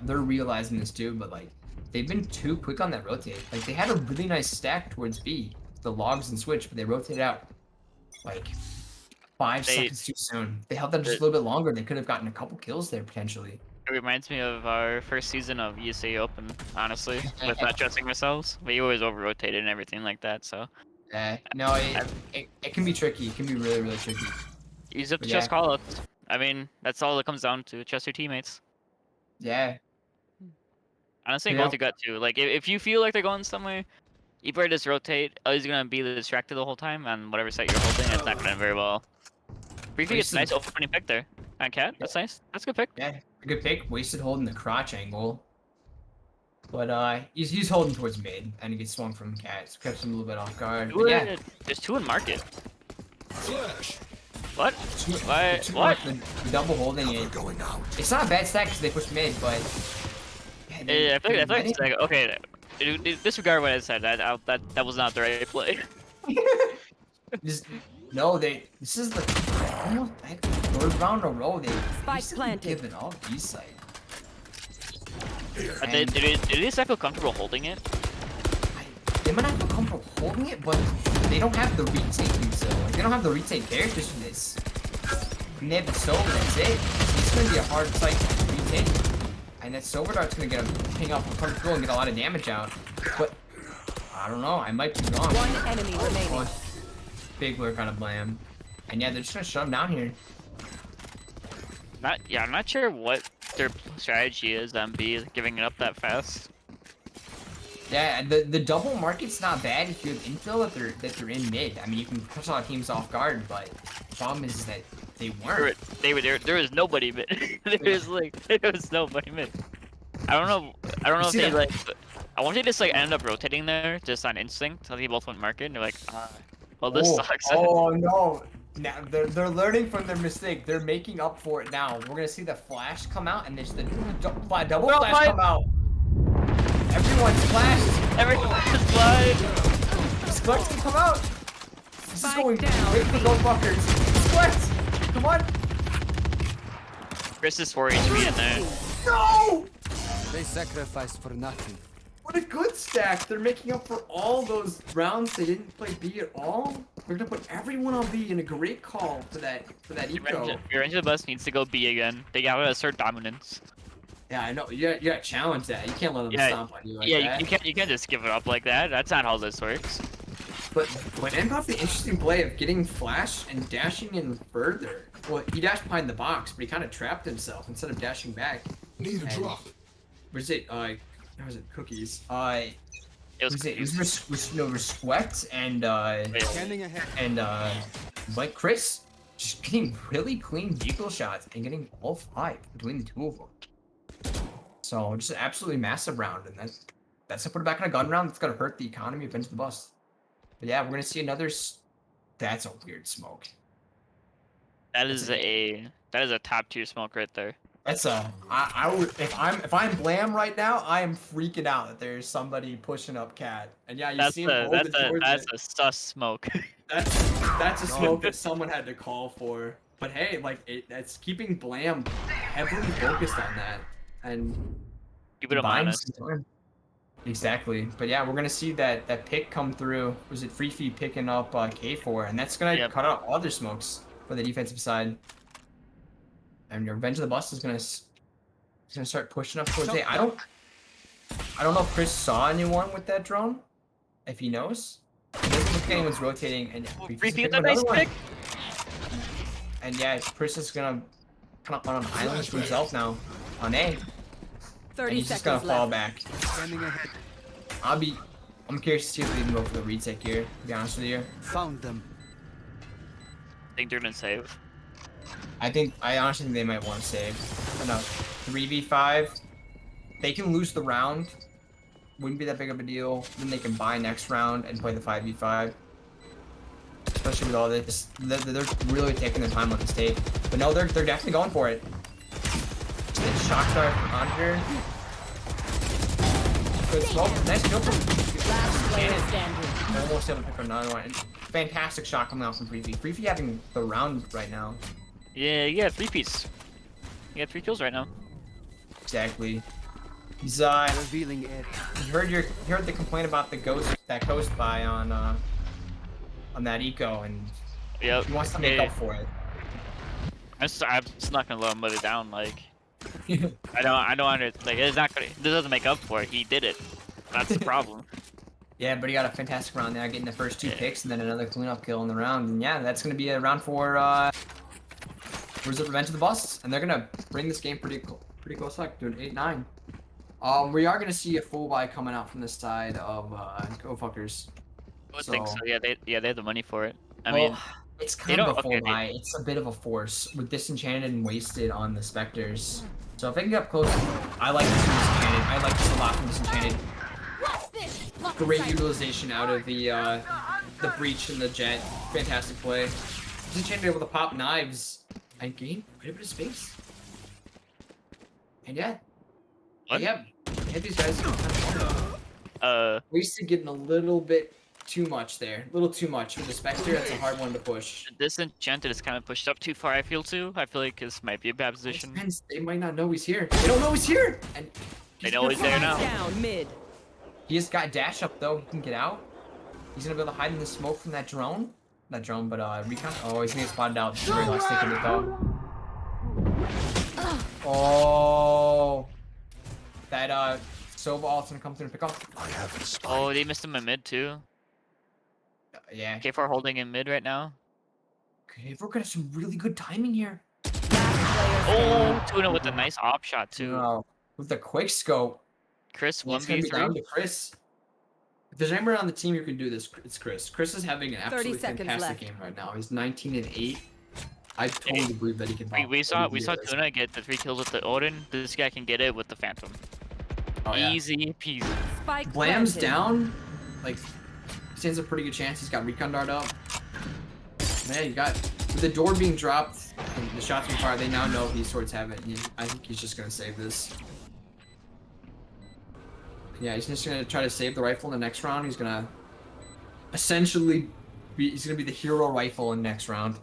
they're realizing this too. But like they've been too quick on that rotate. Like they had a really nice stack towards B, the logs and switch, but they rotated out like 5 seconds too soon. They held that just a little bit longer. They could have gotten a couple kills there potentially. It reminds me of our first season of USA Open, honestly, with not trusting ourselves. We always over-rotated and everything like that, so. No, it can be tricky. It can be really, really tricky. Use up the Yeah. trust call-ups. I mean, that's all it comes down to. Trust your teammates. Yeah. Honestly, Yeah. go with your gut, too. Like, if you feel like they're going somewhere, you better just rotate. Always gonna be distracted the whole time on whatever site you're holding. It's not gonna end very well. Briefly gets a nice opening pick there. On Cat, that's nice. That's a good pick. Yeah, a good pick. Wasted holding the crotch angle. But he's holding towards mid, and he gets swung from Cat, so kept him a little bit off guard. But yeah, There's two in market. Flash. What? Why? two What? the double holding it. Going out. It's not a bad stack because they pushed mid, but Yeah, I feel like it's like, okay, disregard what I said. That was not the right play. This is the almost like third round in a row. They Spike recently planted. given up B side. Did they feel comfortable holding it? They might not feel comfortable holding it, but they don't have the retake so like, they don't have the retake characters for this. And they have the Silver, that's it. So it's gonna be a hard fight to retake. And that Silver Dart's gonna get a ping up and come through and get a lot of damage out. But I don't know, I might be wrong. One enemy remaining. Big lurk on a Blam. And yeah, they're just gonna shut him down here. I'm not sure what their strategy is on B, giving it up that fast. Yeah, the double market's not bad if you have infill that they're in mid. I mean, you can catch a lot of teams off guard, but the problem is that they weren't. There was nobody mid. There was nobody mid. I don't know if see they that? like. I want they just like ended up rotating there just on instinct. So they both went market. And they're like, well, this sucks. Oh no! Now they're learning from their mistake. They're making up for it now. We're gonna see the flash come out and there's the double Well, flash come out. Everyone's flashed. Everyone's flying. Splurts can come out. This is Spike going down. great for those fuckers. Splurts, come on. Chris is 4 HP in there. No! They sacrificed for nothing. What a good stack. They're making up for all those rounds they didn't play B at all. They're gonna put everyone on B in a great call for that eco. Revenge of the Bus needs to go B again. They gotta assert dominance. Yeah, I know. You gotta challenge that. You can't let them Yeah, stomp on you like Yeah, that. you can't just give it up like that. That's not how this works. But M got the interesting play of getting flash and dashing in further. Well, he dashed behind the box, but he kind of trapped himself instead of dashing back. Need a And- drop. Where's it? How was it? Cookies. It was It was respect and Scanning ahead. and like Chris just getting really clean deagle shots and getting all 5 between the two of them. So just an absolutely massive round, and that's gonna put it back in a gun round. That's gonna hurt the economy of Bench the Bus. But yeah, we're gonna see another. That's a weird smoke. that is a top tier smoke right there. That's I would if I'm Blam right now, I am freaking out that there's somebody pushing up Cat. And yeah, you That's see him hold it towards that's it. a sus smoke. That's a smoke that someone had to call for. But hey, like that's keeping Blam heavily focused on that and Keep it buying honest. some time. Exactly. But yeah, we're gonna see that pick come through. Was it Free Feed picking up K4, and that's gonna Yep. cut out all their smokes for the defensive side. And your Revenge of the Bus is gonna start pushing up towards A. I don't know if Chris saw anyone with that drone. If he knows, it doesn't look like anyone's rotating. And yeah, Free Chris is feed, picking a nice another one. pick. And yeah, Chris is gonna kind of on an island to himself now on A, and 30 he's just gonna seconds fall left. back. Scanning ahead. I'm curious to see if we can go for the retake here. To be honest with you, Found them. I think they're gonna save. I honestly think they might want to save. But no, 3v5. They can lose the round. Wouldn't be that big of a deal. Then they can buy next round and play the 5v5. Especially with all this, they're really taking their time on this tape. But no, they're definitely going for it. It's shock dart on here. Good smoke. Nice kill from Last player Cannon. standing. Almost able to pick another one. And fantastic shot coming out from Free Feed. Free Feed having the round right now. Yeah, 3-piece. You got 3 kills right now. Exactly. He's Revealing it. you heard the complaint about the ghost buy on that eco, and Yep. he wants to make up for it. I'm just not gonna let him let it down. Like I don't under like it's not gonna. This doesn't make up for it. He did it. That's the problem. Yeah, but he got a fantastic round there, getting the first 2 Yeah. picks and then another cleanup kill in the round. And yeah, that's gonna be a round for Revenge of the Bus, and they're gonna bring this game pretty close, like doing 8-9. We are gonna see a full buy coming out from the side of Go Fuckers. I would think so. Yeah, they have the money for it. I Well, mean, it's they kind of don't- a full okay, buy. It's a bit of a force with Disenchanted and Wasted on the Spectres. So if they can get up close, I like this from Disenchanted. I like this a lot from Disenchanted. What's this? Lock Great sight. utilization out of the breach and the jet. Fantastic play. Disenchanted able to pop knives and gain quite a bit of space. And yeah. What? Yeah. Hit these guys. Wasted getting a little bit too much there. A little too much with the Spectre. That's a hard one to push. Disenchanted is kind of pushed up too far. I feel too. I feel like this might be a bad position. Depends. They might not know he's here. They don't know he's here. And They know he's there now. Down mid. he just got dash up though. He can get out. He's gonna be able to hide in the smoke from that drone. Not drone, but recon. Oh, he's gonna get spotted out. This is the very last thing of it though. Oh, that Sova ult's gonna come through and pick up. I have a spy. Oh, they missed him in mid too. Yeah. K4 holding in mid right now. Okay, we're gonna have some really good timing here. Last player Oh, standing. Tuna with a nice op shot too. With the quick scope. Chris It's gonna be down 1v3. to Chris. If there's anyone on the team who can do this, it's Chris. Chris is having an 30 absolutely seconds fantastic left. game right now. He's 19-8. I totally believe that he can. We saw do this. Tuna get the 3 kills with the Odin. This guy can get it with the Phantom. Oh, yeah. Easy peasy. Spike Blam's planted. down. Like, stands a pretty good chance. He's got recon dart up. Man, you got with the door being dropped and the shots being fired. They now know he's towards heaven. I think he's just gonna save this. Yeah, he's just gonna try to save the rifle in the next round. He's gonna essentially he's gonna be the hero rifle in the next round.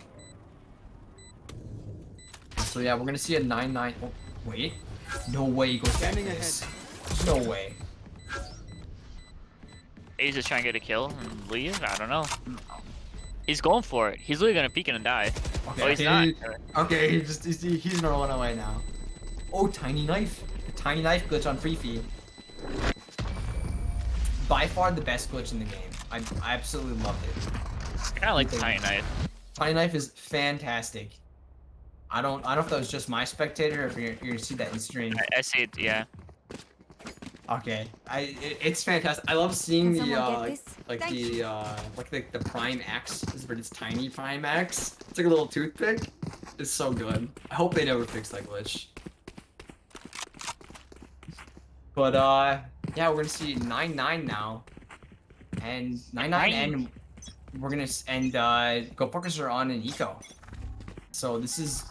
So yeah, we're gonna see a 9-9. Oh, wait, no way he goes back to this. No way. He's just trying to get a kill and leave? I don't know. He's going for it. He's literally gonna peek and die. Okay, Oh, he's not. Okay, he's gonna run away now. Oh, tiny knife. The tiny knife glitch on free feed. By far the best glitch in the game. I absolutely loved it. I kinda like the tiny knife. Tiny knife is fantastic. I don't know if that was just my spectator or if you're gonna see that in stream. I see it, yeah. Okay, it's fantastic. I love seeing Can the someone get this? like Thank the prime axe, but it's tiny prime axe. It's like a little toothpick. It's so good. I hope they never fix that glitch. But yeah, we're gonna see 9-9 now, and 9-9, and we're gonna Go Puckers are on an eco. So this is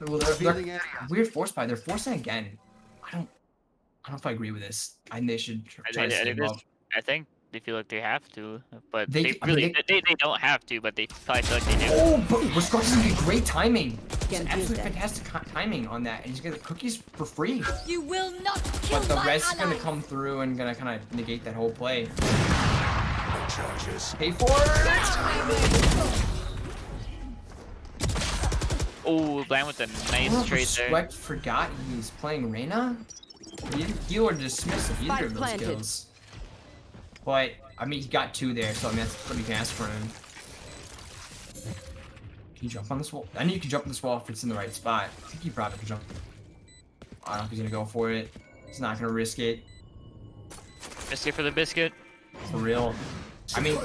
Revealing area. weird force buy. They're forcing again. I don't know if I agree with this. I think they should try to save up. I think they feel like they have to, but They- they I mean, really they don't have to, but they probably feel like they do. Oh, but Wisconsin's gonna be great timing. It's Can't use absolutely that. fantastic timing on that, and he's gonna cookies for free. You will not kill But the my rest is gonna allies. come through and gonna kind of negate that whole play. Charges. Pay for it. Oh, Blam with a nice trade there. Respect forgot he's playing Reyna. Heal or dismiss if either Spike of those planted. kills. But I mean, he got 2 there, so I mean that's what you can ask for him. Can you jump on this wall? I know you can jump on this wall if it's in the right spot. I think he probably can jump. I don't know if he's gonna go for it. He's not gonna risk it. Biscuit for the biscuit. For real. I mean,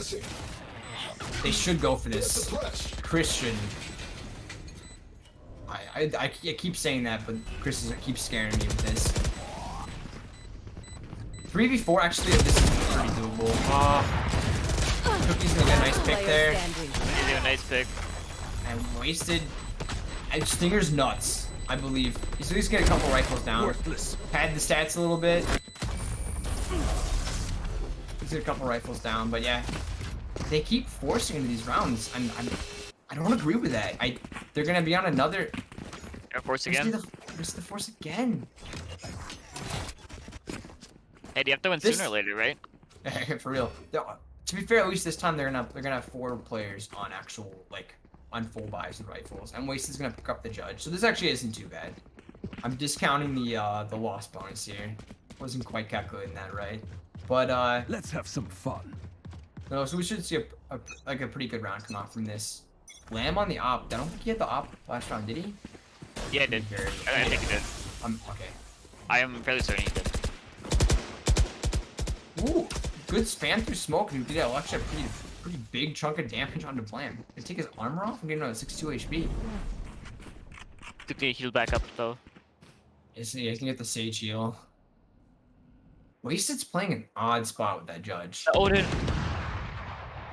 they should go for this. Chris shouldn't. I keep saying that, but Chris keeps scaring me with this. 3v4, actually, this is pretty doable. Cookie's gonna get a nice pick Player there. standing. They do a nice pick. And wasted. And Stinger's nuts, I believe. He's at least get a couple rifles down. Worthless. Pad the stats a little bit. He's got a couple rifles down, but yeah. They keep forcing into these rounds. I don't agree with that. They're gonna be on another. Air Force Let's again. do the force again. Hey, do you have to win This- sooner or later, right? For real. To be fair, at least this time they're gonna have 4 players on actual on full buys and rifles, and Wasted's gonna pick up the judge. So this actually isn't too bad. I'm discounting the loss bonus here. Wasn't quite calculating that right, but Let's have some fun. no. So we should see a pretty good round come out from this. Lamb on the op. I don't think he had the op last round, did he? Yeah, it did. I think it did. Okay. I am fairly certain he did. Ooh, good spam through smoke. He did actually a pretty big chunk of damage onto Blam. Did take his armor off and get another 62 HP. Took the heal back up though. Is he can get the Sage heal. Wasted's playing an odd spot with that judge. The Odin.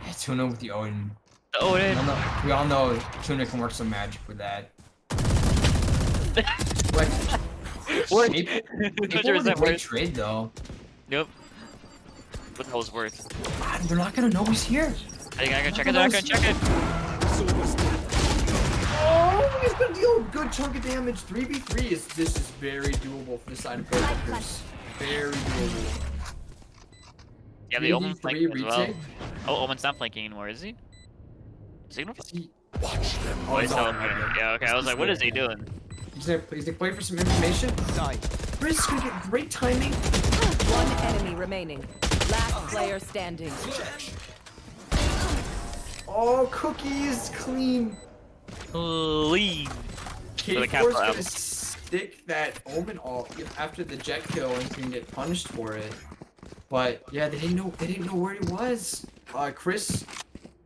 Yeah, Tuna with the Odin. The Odin. We all know Tuna can work some magic with that. What? What? April was 100% a great worth. trade though. Yep. What the hell's worth? They're not gonna know he's here. I gotta check it. They're not gonna check it. Oh, he's gonna deal a good chunk of damage. 3v3 this is very doable for the side of Pokers. Very doable. Yeah, the Omen's 3v3 flanking as well. retake. Oh, Omen's not flanking anymore, is he? Is he gonna Is he- Oh, he's no. still yeah, okay. I was like, what is he doing? He's gonna play for some information. Chris is gonna get great timing. One enemy remaining. Last player standing. Oh, cookies clean. Clean. the K4's capital gonna M. stick that Omen all after the jet kill and he's gonna get punished for it. But yeah, they didn't know where he was. Chris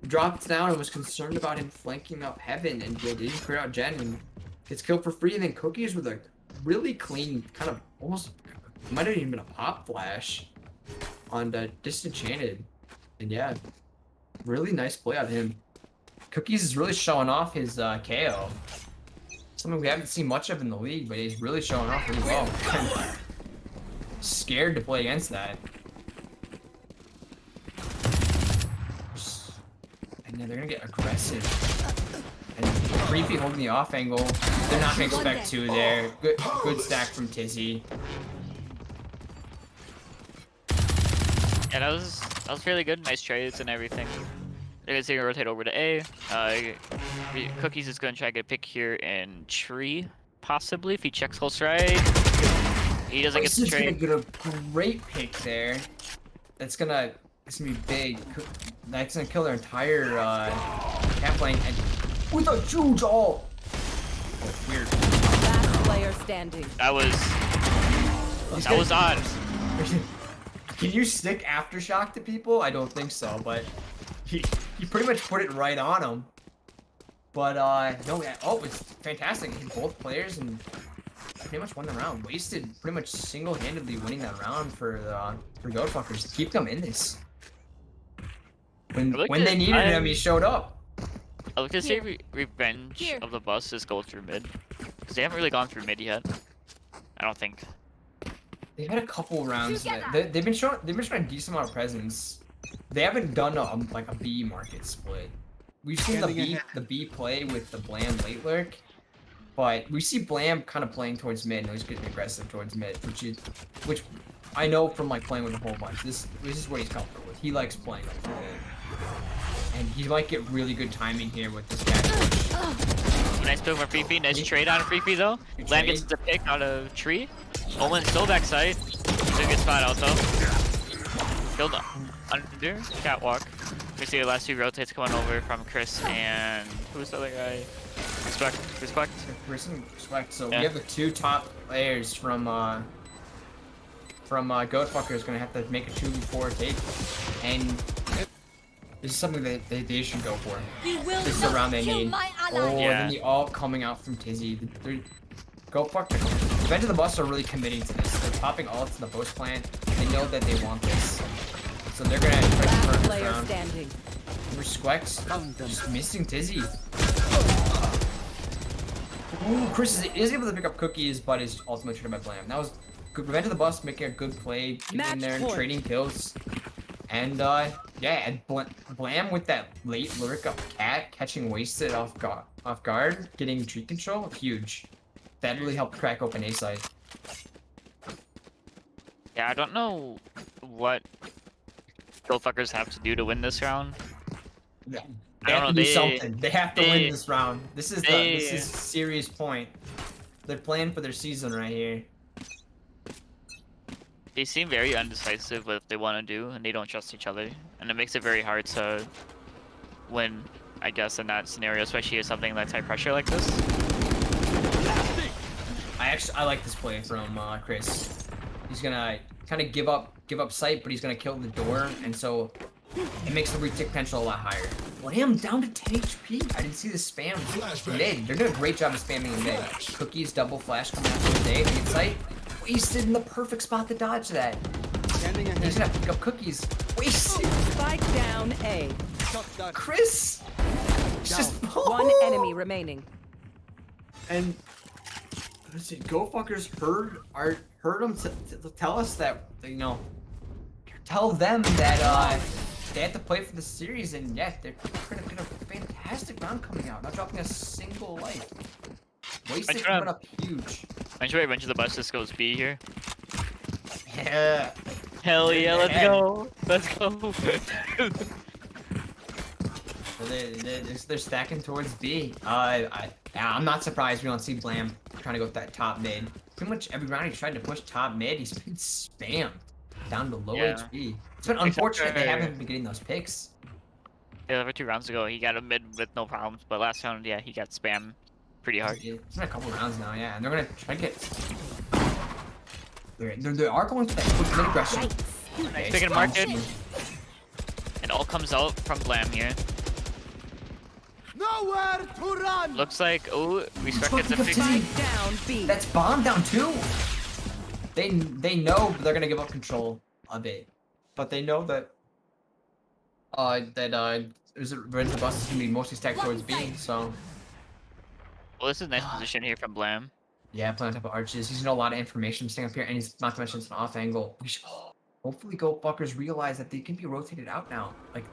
dropped down and was concerned about him flanking up Heaven, and they didn't clear out Jen and gets killed for free. And then Cookies with a really clean, kind of almost might have even been a pop flash on the Disenchanted. And yeah, really nice play out of him. Cookies is really showing off his KO. Something we haven't seen much of in the league, but he's really showing off really well. Scared to play against that. And then they're gonna get aggressive. And Creepy holding the off angle. They're not gonna expect two there. Good stack from Tizzy. Yeah, that was fairly good. Nice trades and everything. They're gonna rotate over to A. Cookies is gonna try to get a pick here in tree, possibly if he checks close right. He doesn't get the trade. Gonna get a great pick there. It's gonna be big. That's gonna kill their entire camp lane and with a huge ult. Oh, weird. Last player standing. That was odd. Can you stick aftershock to people? I don't think so, but he pretty much put it right on him. But no, it's fantastic. He hit both players and pretty much won the round. Wasted pretty much single-handedly winning that round for Goatfuckers to keep them in this. When they needed him, he showed up. I look to see Revenge of the Bus is go through mid, because they haven't really gone through mid yet. I don't think. They've had a couple rounds. They've been showing a decent amount of presence. They haven't done like a B market split. We've seen the B play with the Blam late lurk, but we see Blam kind of playing towards mid and he's getting aggressive towards mid, which I know from like playing with a whole bunch. This is what he's comfortable with. He likes playing up to mid, and he might get really good timing here with this guy. Nice pick from Fifi. Nice trade on Fifi though. Blam gets the pick out of tree. Omen still backside. Doing a good spot out though. Killed under catwalk. We see the last two rotates coming over from Chris and who's the other guy? Respect. So yeah. We have the two top players from Goatfuckers gonna have to make a 2v4 take, and this is something that they should go for. This is the round they need. Oh, yeah. And then the ult coming out from Tizzy. Goatfuckers. Revenge of the Bus are really committing to this. They're popping ults in the post plant. They know that they want this. So they're gonna try to turn this round. Standing. Squex just missing Tizzy. Ooh, Chris is able to pick up Cookies, but is ultimately traded by Blam. That was good. Revenge of the Bus making a good play, getting in there and trading kills. And yeah, and Blam with that late lurk up Cat, catching Wasted off guard, getting tree control, huge. That really helped crack open A side. Yeah, I don't know what Goatfuckers have to do to win this round. Yeah. They have to do something. They have to win this round. This is a serious point. They're playing for their season right here. They seem very undecisive with what they want to do, and they don't trust each other, and it makes it very hard to win, I guess, in that scenario, especially with something that's high pressure like this. I like this play from Chris. He's gonna kind of give up sight, but he's gonna kill the door, and so it makes the retake potential a lot higher. Blam down to 10 HP. I didn't see the spam mid. They're doing a great job of spamming in mid. Cookies double flash coming out the day. They get sight. Wasted in the perfect spot to dodge that. He's gonna pick up Cookies. Wasted. Spike down A. Chris. Just one enemy remaining. And let's see, Goatfuckers heard them to tell us that, you know, tell them that they have to play for the series, and yeah, they're gonna get a fantastic round coming out, not dropping a single life. Wasted coming up huge. I'm sure Revenge of the Bus just goes B here. Yeah. Hell yeah, let's go. Let's go. They're stacking towards B. I'm not surprised we don't see Blam trying to go with that top mid. Pretty much every round he's tried to push top mid, he's been spammed down to low HP. It's been unfortunate they haven't been getting those picks. Yeah, over 2 rounds ago he got a mid with no problems, but last round, yeah, he got spammed pretty hard. It's been a couple rounds now, yeah, and they're gonna try to get. They are going for that quick mid aggression. Nice pick and market. And all comes out from Blam here. Nowhere to run. Looks like, oh, Respect gets a pick. Spike down B. That's bomb down too. They know they're gonna give up control a bit, but they know that Revenge of the Bus is gonna be mostly stacked towards B. So Well, this is a nice position here from Blam. yeah, playing on top of arches. He's gonna know a lot of information staying up here, and he's not to mention it's an off angle. We should, hopefully, Goat fuckers realize that they can be rotated out now. Like,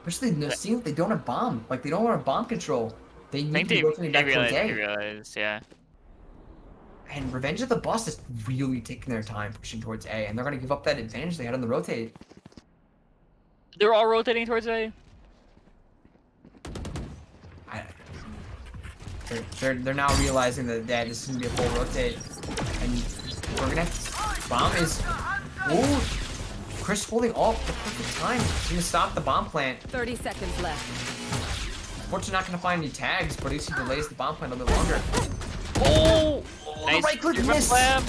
especially seeing that they don't have bomb. Like, they don't want bomb control. They I need think to be rotated back towards they A. realized, yeah. And Revenge of the Bus is really taking their time pushing towards A, and they're gonna give up that advantage they had on the rotate. They're all rotating towards A. They're now realizing that this is gonna be a full rotate, and we're gonna have bomb is. Ooh, Chris holding all the perfect time. He's gonna stop the bomb plant. 30 seconds left. Unfortunately, not gonna find any tags, but at least he delays the bomb plant a little bit longer. Oh! The Nice right click from miss. Blam.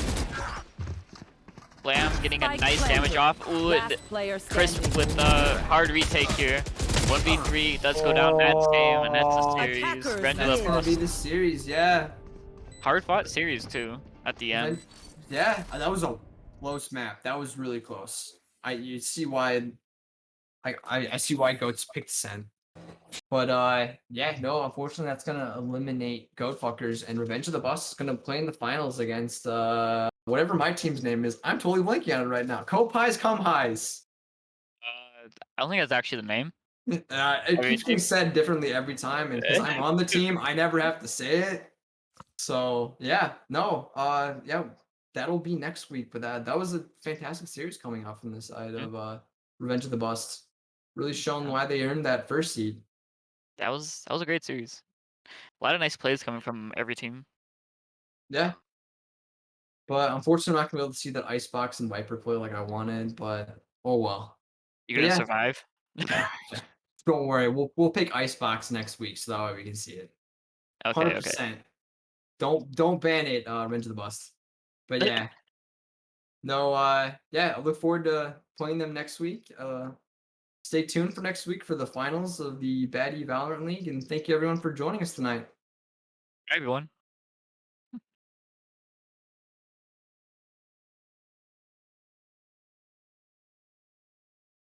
Blam getting a Spike nice planted. damage off. Ooh, Last player Chris standing. with a hard retake here. 1v3 does go down Matt's game, and that's the series. Attackers Revenge of That's the gonna Bus. be the series, yeah. Hard fought series too at the end. Yeah, that was a close map. That was really close. You see why I see why Goats picked Sen. But yeah, no, unfortunately, that's gonna eliminate Goat fuckers, and Revenge of the Bus is gonna play in the finals against whatever my team's name is. I'm totally blanking on it right now. Cope Highs, Come Highs. I don't think that's actually the name. It keeps being said differently every time, and because I'm on the team, I never have to say it. So yeah, no, yeah, that'll be next week. But that was a fantastic series coming out from this side of Revenge of the Bust. Really showing why they earned that first seed. That was a great series. A lot of nice plays coming from every team. Yeah. But unfortunately, I'm not gonna be able to see that Icebox and Viper play like I wanted. But oh well. You gonna Yeah. survive? Don't worry, we'll pick Icebox next week, so that way we can see it. Okay, 100%. Don't ban it, Revenge of the Bust. But yeah. No, yeah, I look forward to playing them next week. Stay tuned for next week for the finals of the Baddy Valorant League, and thank you everyone for joining us tonight. Everyone.